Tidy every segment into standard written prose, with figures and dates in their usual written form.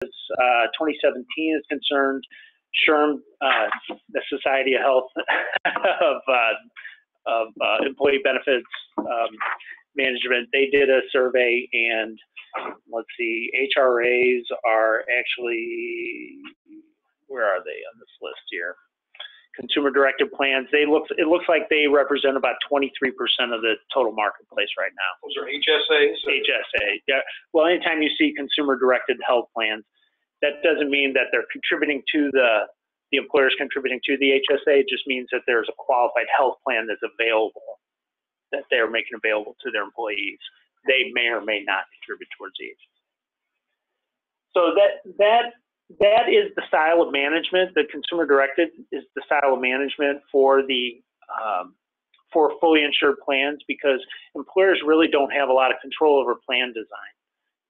2017 is concerned, SHRM, the Society of Health of Employee Benefits Management, they did a survey, and let's see, HRAs are actually, where are they on this list here? Consumer-directed plans. It looks like they represent about 23% of the total marketplace right now. Those are HSAs? HSA, yeah. Well, anytime you see consumer-directed health plans, that doesn't mean that they're contributing to the employer's contributing to the HSA. It just means that there's a qualified health plan that's available, that they're making available to their employees. They may or may not contribute towards the HSA. So that is the style of management. The consumer directed is the style of management for the for fully insured plans, because employers really don't have a lot of control over plan design.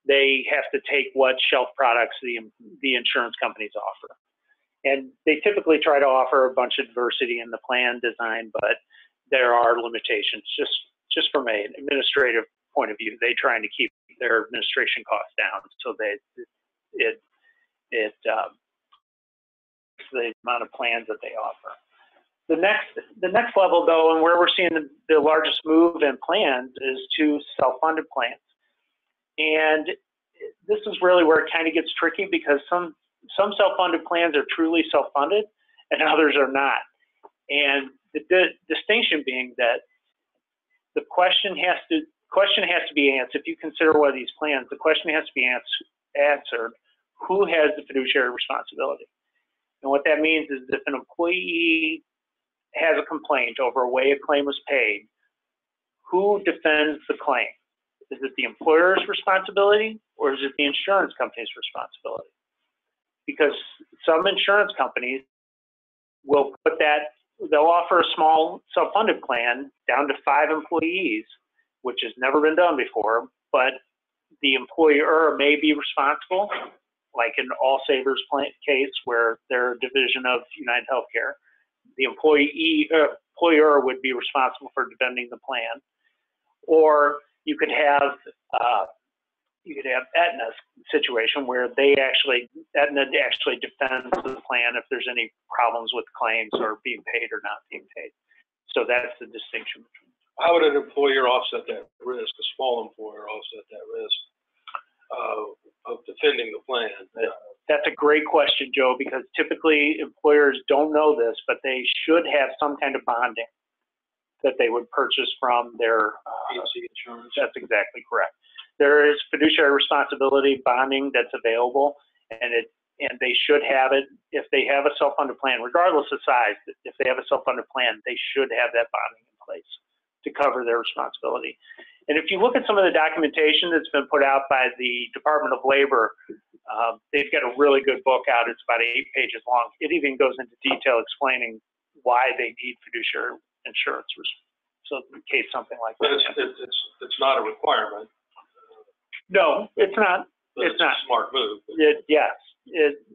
They have to take what shelf products the insurance companies offer, and they typically try to offer a bunch of diversity in the plan design, but there are limitations. Just from an administrative point of view, they're trying to keep their administration costs down, so the amount of plans that they offer. The next level, though, and where we're seeing the largest move in plans, is to self-funded plans. And this is really where it kind of gets tricky, because some self-funded plans are truly self-funded and others are not. And the distinction being that the question has to be answered. If you consider one of these plans, the question has to be answered: who has the fiduciary responsibility? And what that means is, if an employee has a complaint over a way a claim was paid, who defends the claim? Is it the employer's responsibility, or is it the insurance company's responsibility? Because some insurance companies will they'll offer a small self-funded plan down to 5 employees, which has never been done before, but the employer may be responsible, like in All Savers case, where they're a division of United Healthcare. The employer would be responsible for defending the plan. Or you could have Aetna's situation, where Aetna actually defends the plan if there's any problems with claims or being paid or not being paid. So that's the distinction between. How would an employer offset that risk, a small employer offset that risk of defending the plan? That's a great question, Joe, because typically employers don't know this, but they should have some kind of bonding that they would purchase from their P&C insurance. That's exactly correct. There is fiduciary responsibility bonding that's available, and they should have it if they have a self-funded plan, regardless of size. If they have a self-funded plan, they should have that bonding in place to cover their responsibility. And if you look at some of the documentation that's been put out by the Department of Labor, they've got a really good book out. It's about 8 pages long. It even goes into detail explaining why they need fiduciary insurance, so in case something like that. But it's not a requirement. No, it's not. It's not a smart move. Yes,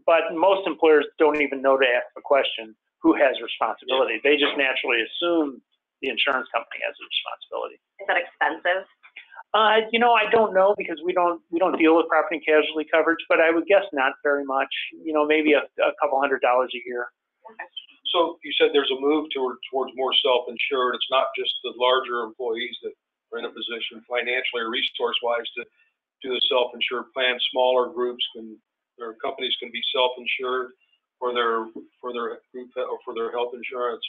but most employers don't even know to ask the question, who has responsibility? Yeah. They just naturally assume the insurance company has a responsibility. Is that expensive? You know, I don't know, because we don't deal with property and casualty coverage, but I would guess not very much. You know, maybe a couple $100 a year. Okay. So you said there's a move towards more self-insured. It's not just the larger employees that are in a position financially or resource-wise to do the self-insured plan. Smaller groups their companies can be self-insured for their group or for their health insurance.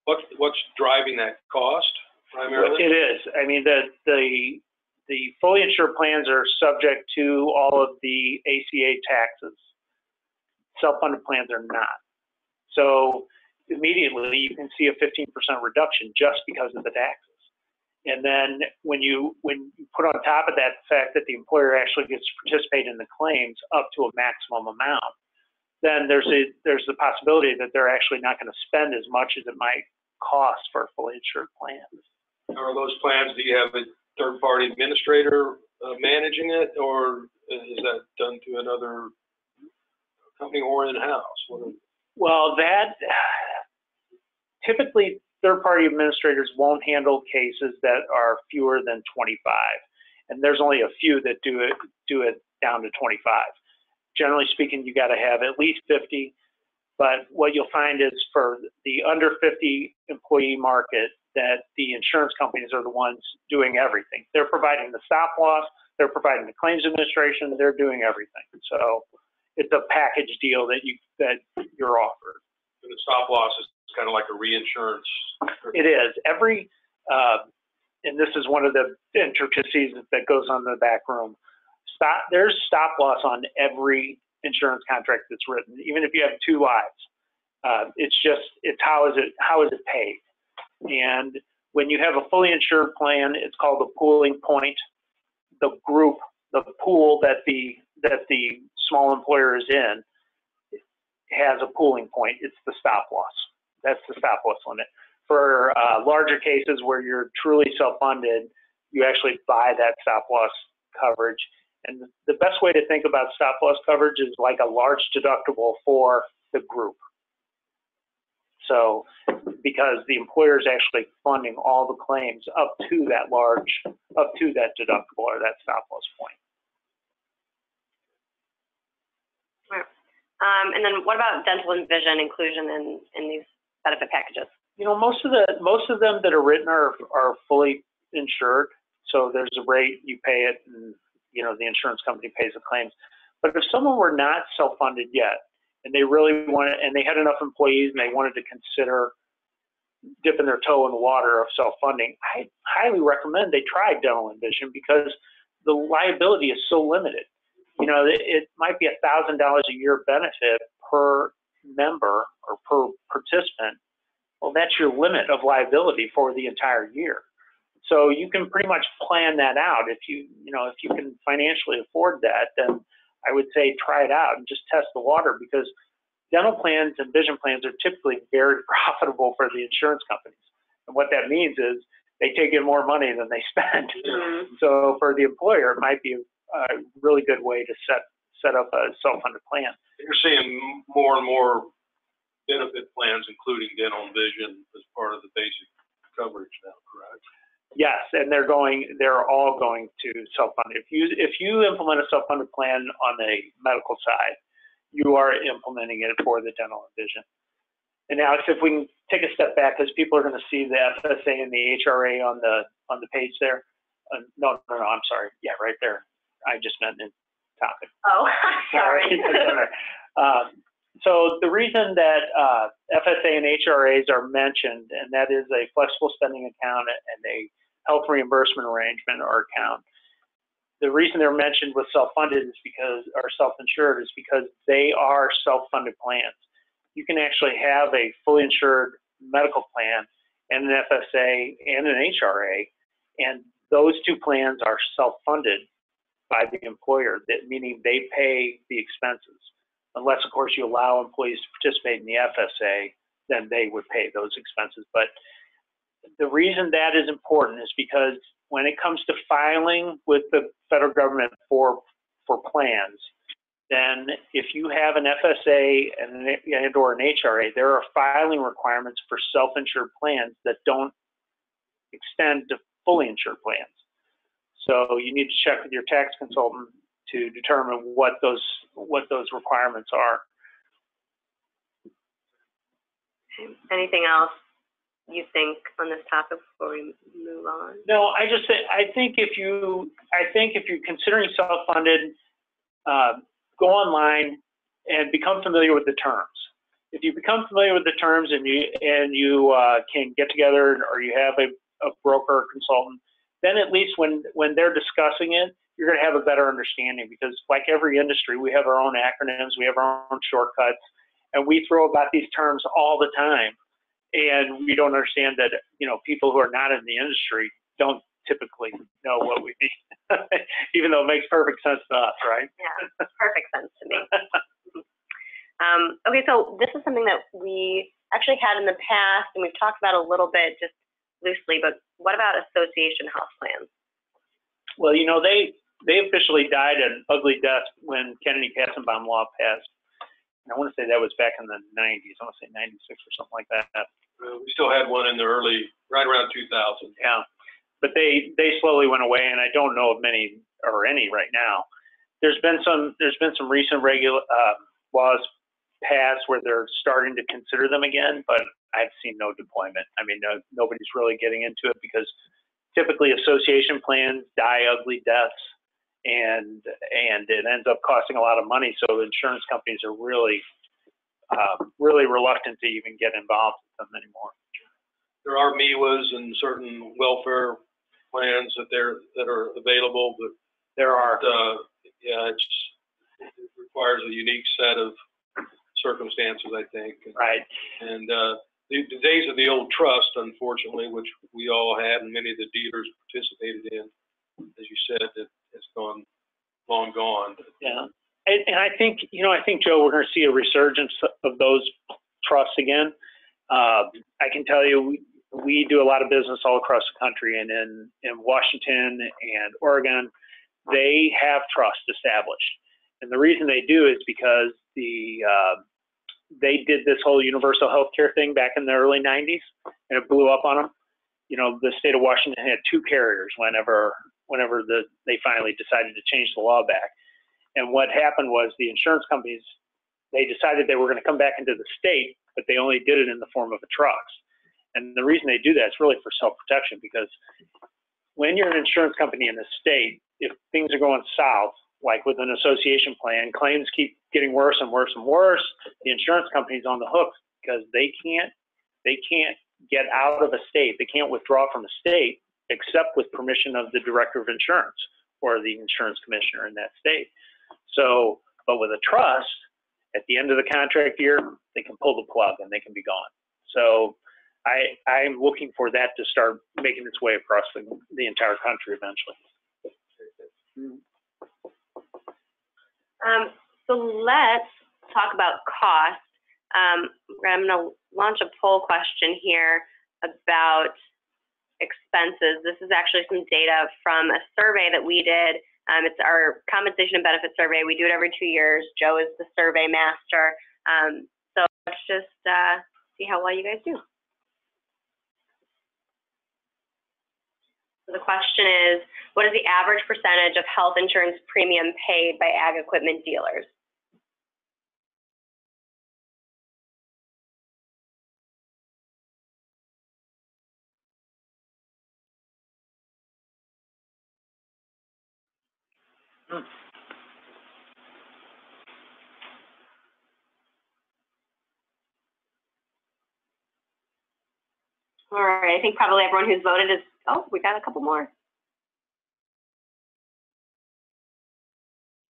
What's driving that cost primarily? It is. I mean, the fully insured plans are subject to all of the ACA taxes. Self-funded plans are not. So immediately you can see a 15% reduction just because of the taxes. And then when you put on top of that the fact that the employer actually gets to participate in the claims up to a maximum amount, then there's the possibility that they're actually not going to spend as much as it might cost for a fully insured plan. Are those plans, do you have a third-party administrator managing it, or is that done through another company or in-house? Well, typically third-party administrators won't handle cases that are fewer than 25, and there's only a few that do it down to 25. generally speaking, you got to have at least 50. But what you'll find is for the under 50 employee market, that the insurance companies are the ones doing everything. They're providing the stop loss, they're providing the claims administration, they're doing everything. So it's a package deal that you're offered. And the stop loss is kind of like a reinsurance. It is. And this is one of the intricacies that goes on in the back room. There's stop loss on every insurance contract that's written, even if you have 2 lives. It's how is it paid? And when you have a fully insured plan, it's called the pooling point. The pool that the small employer is in has a pooling point. It's the stop loss. That's the stop loss limit. For larger cases where you're truly self-funded, you actually buy that stop loss coverage. And the best way to think about stop loss coverage is like a large deductible for the group. So, because the employer is actually funding all the claims up to that deductible or that stop loss point. And then what about dental and vision inclusion in these benefit packages? You know, most of them that are written are fully insured. So there's a rate, you pay it, and you know the insurance company pays the claims. But if someone were not self-funded yet, and they really wanted, and they had enough employees, and they wanted to consider dipping their toe in the water of self-funding, I highly recommend they try dental and vision because the liability is so limited. You know, it might be $1,000 a year benefit per member or per participant. Well, that's your limit of liability for the entire year. So you can pretty much plan that out. If you can financially afford that, then I would say try it out and just test the water, because dental plans and vision plans are typically very profitable for the insurance companies. And what that means is they take in more money than they spend. Mm-hmm. So for the employer, it might be a really good way to set up a self-funded plan. You're seeing more and more benefit plans, including dental and vision, as part of the basic coverage now, correct? Yes, and they're all going to self-funded. If you implement a self-funded plan on the medical side, you are implementing it for the dental and vision. And now, if we can take a step back, because people are going to see the FSA and the HRA on the page there. No, I'm sorry. Yeah, right there. I just meant in topic. Oh, sorry. So the reason that FSA and HRAs are mentioned, and that is a flexible spending account and a health reimbursement arrangement or account. The reason they're mentioned with self-funded is or self-insured is because they are self-funded plans. You can actually have a fully insured medical plan and an FSA and an HRA, and those 2 plans are self-funded by the employer, meaning they pay the expenses. Unless, of course, you allow employees to participate in the FSA, then they would pay those expenses. But the reason that is important is because when it comes to filing with the federal government for plans, then if you have an FSA or an HRA, there are filing requirements for self-insured plans that don't extend to fully insured plans. So you need to check with your tax consultant to determine what those requirements are. Anything else you think on this topic before we move on? No, I think if you're considering self-funded, go online and become familiar with the terms. If you become familiar with the terms and you can get together, or you have a broker or consultant, then at least when they're discussing it, you're going to have a better understanding, because like every industry, we have our own acronyms, we have our own shortcuts, and we throw about these terms all the time. And we don't understand that, people who are not in the industry don't typically know what we mean, even though it makes perfect sense to us, right? Yeah, perfect sense to me. Okay, so this is something that we actually had in the past, and we've talked about a little bit just loosely, but what about association health plans? Well, they officially died an ugly death when Kennedy-Katzenbaum law passed. And I want to say that was back in the 90s. I want to say 96 or something like that. We still had one in the right around 2000. Yeah, but they slowly went away, and I don't know of many or any right now. there's been some recent laws passed where they're starting to consider them again, but I've seen no deployment. I mean, nobody's really getting into it because typically association plans die ugly deaths, and it ends up costing a lot of money. So insurance companies are really reluctant to even get involved with them anymore. There are MIWAs and certain welfare plans that are available, but there are. Yeah, it requires a unique set of circumstances, I think. Right. And the days of the old trust, unfortunately, which we all had and many of the dealers participated in, as you said, that has gone long gone. Yeah. And I think, Joe, we're going to see a resurgence of those trusts again. I can tell you, we do a lot of business all across the country, and in Washington and Oregon, they have trust established. And the reason they do is because they did this whole universal health care thing back in the early 90s, and it blew up on them. The state of Washington had 2 carriers whenever they finally decided to change the law back. And what happened was the insurance companies, they decided they were going to come back into the state, but they only did it in the form of a trust. And the reason they do that is really for self-protection, because when you're an insurance company in the state, if things are going south, like with an association plan, claims keep getting worse and worse and worse, the insurance company's on the hook because they can't get out of a state. They can't withdraw from a state except with permission of the director of insurance or the insurance commissioner in that state. So, but with a trust, at the end of the contract year, they can pull the plug and they can be gone. So I'm looking for that to start making its way across the entire country eventually. So let's talk about cost. I'm going to launch a poll question here about expenses. This is actually some data from a survey that we did. It's our compensation and benefits survey. We do it every 2 years. Joe is the survey master. So let's just see how well you guys do. So the question is, what is the average percentage of health insurance premium paid by ag equipment dealers? All right, I think probably everyone who's voted is, oh, we got a couple more.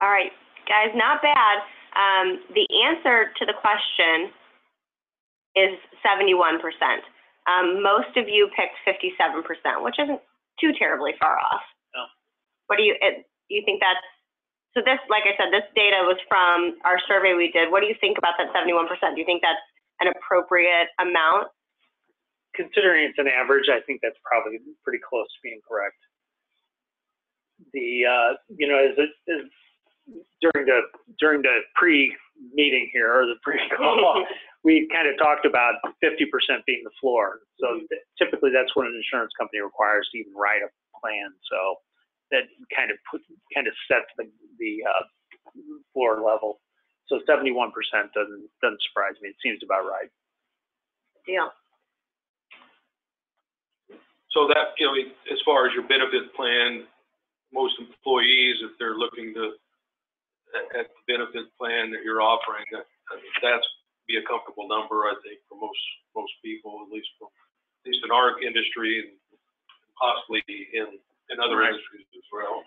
All right, guys, not bad. The answer to the question is 71%. Most of you picked 57%, which isn't too terribly far off. No. What do you think that's, so this, like I said, this data was from our survey we did. What do you think about that 71%? Do you think that's an appropriate amount? Considering it's an average, I think that's probably pretty close to being correct. During the pre-meeting here, or the pre-call, we kind of talked about 50% being the floor. So typically that's what an insurance company requires to even write a plan. So that kind of sets the floor level. So 71% doesn't surprise me. It seems about right. Yeah. So that, as far as your benefit plan, most employees, if they're looking at the benefit plan that you're offering, that's be a comfortable number, I think, for most people, at least in our industry and possibly in other industries as well.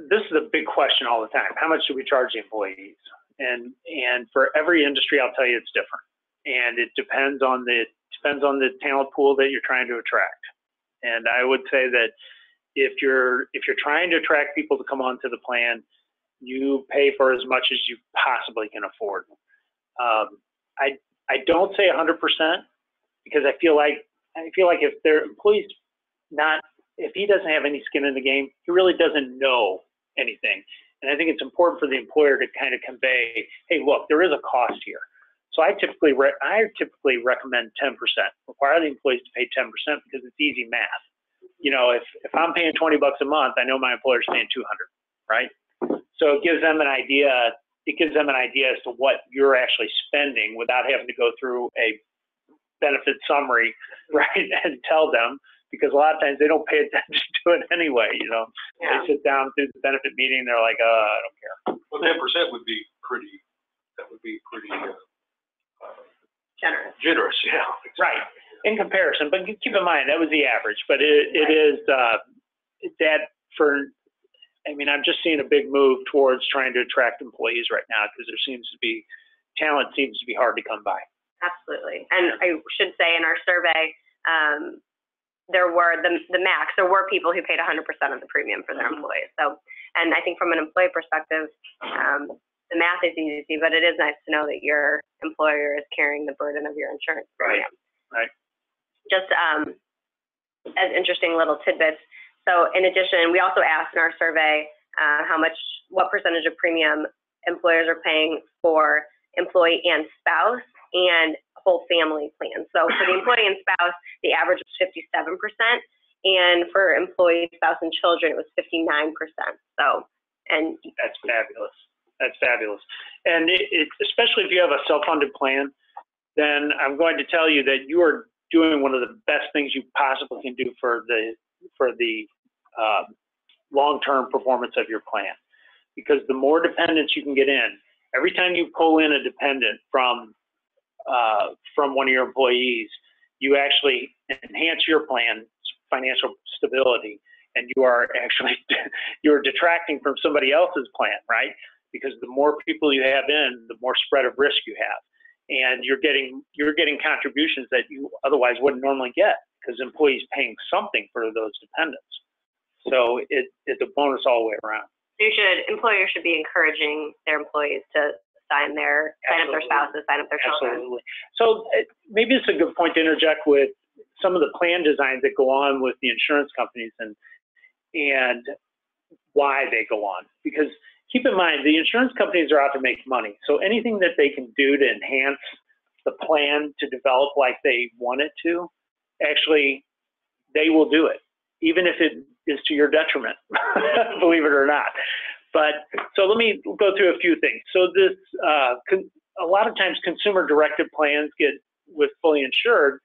This is a big question all the time. How much do we charge the employees? And for every industry, I'll tell you it's different, and it depends on the talent pool that you're trying to attract. And I would say that if you're trying to attract people to come onto the plan, you pay for as much as you possibly can afford. I don't say 100%, because I feel like if their employees if he doesn't have any skin in the game, he really doesn't know anything. And I think it's important for the employer to kind of convey, hey, look, there is a cost here. So I typically recommend 10%. Require the employees to pay 10% because it's easy math. If I'm paying $20 a month, I know my employer's paying $200. right? So it gives them an idea. It gives them an idea as to what you're actually spending without having to go through a benefit summary, right, and tell them, because a lot of times they don't pay attention to it anyway. You know, Yeah. they sit down through the benefit meeting, they're like, I don't care. Well, 10% would be pretty. That would be pretty Generous. generous. Yeah. Right, in comparison, but keep in mind that was the average. But it is that for. I mean, I'm just seeing a big move towards trying to attract employees right now because there seems to be talent seems to be hard to come by. Absolutely. And I should say in our survey, there were the max. There were people who paid 100% of the premium for their employees. So, and I think from an employee perspective, the math is easy to see, but it is nice to know that your employer is carrying the burden of your insurance premium. Right. Just as interesting little tidbits. So in addition, we also asked in our survey what percentage of premium employers are paying for employee and spouse and whole family plans. So for the employee and spouse, the average was 57%, and for employee, spouse, and children, it was 59%. So, and that's fabulous. That's fabulous. And especially if you have a self-funded plan, then I'm going to tell you that you are doing one of the best things you possibly can do for the long-term performance of your plan, because the more dependents you can get in, every time you pull in a dependent from one of your employees, you actually enhance your plan's financial stability, and you are actually you're detracting from somebody else's plan, right? Because the more people you have in, the more spread of risk you have, and you're getting contributions that you otherwise wouldn't normally get because employees paying something for those dependents. So it's a bonus all the way around. Employers should be encouraging their employees to sign up their spouses, sign up their children. Absolutely. So maybe it's a good point to interject with some of the plan designs that go on with the insurance companies and why they go on. Because keep in mind, the insurance companies are out to make money. So anything that they can do to enhance the plan to develop like they want it to, actually, they will do it, even if it is to your detriment, believe it or not. But so let me go through a few things. So this, a lot of times consumer directed plans get with fully insured,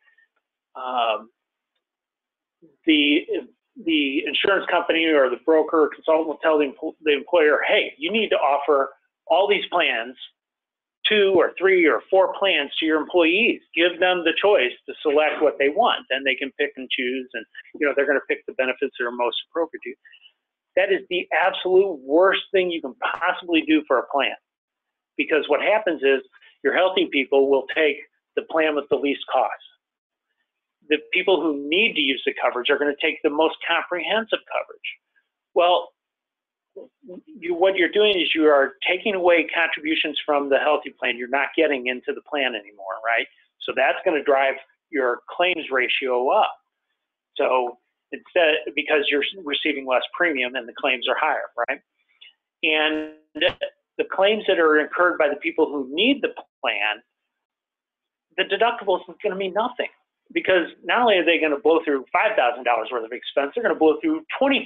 the insurance company or the broker or consultant will tell the employer, hey, you need to offer all these plans, 2 or 3 or 4 plans to your employees. Give them the choice to select what they want. Then they can pick and choose, and they're going to pick the benefits that are most appropriate to you. That is the absolute worst thing you can possibly do for a plan, because what happens is your healthy people will take the plan with the least cost. The people who need to use the coverage are going to take the most comprehensive coverage. Well, what you're doing is you are taking away contributions from the healthy plan. You're not getting into the plan anymore, right? So that's going to drive your claims ratio up. So instead, because you're receiving less premium and the claims are higher, right? And the claims that are incurred by the people who need the plan, the deductible is going to mean nothing, because not only are they going to blow through $5,000 worth of expense, they're going to blow through $25,000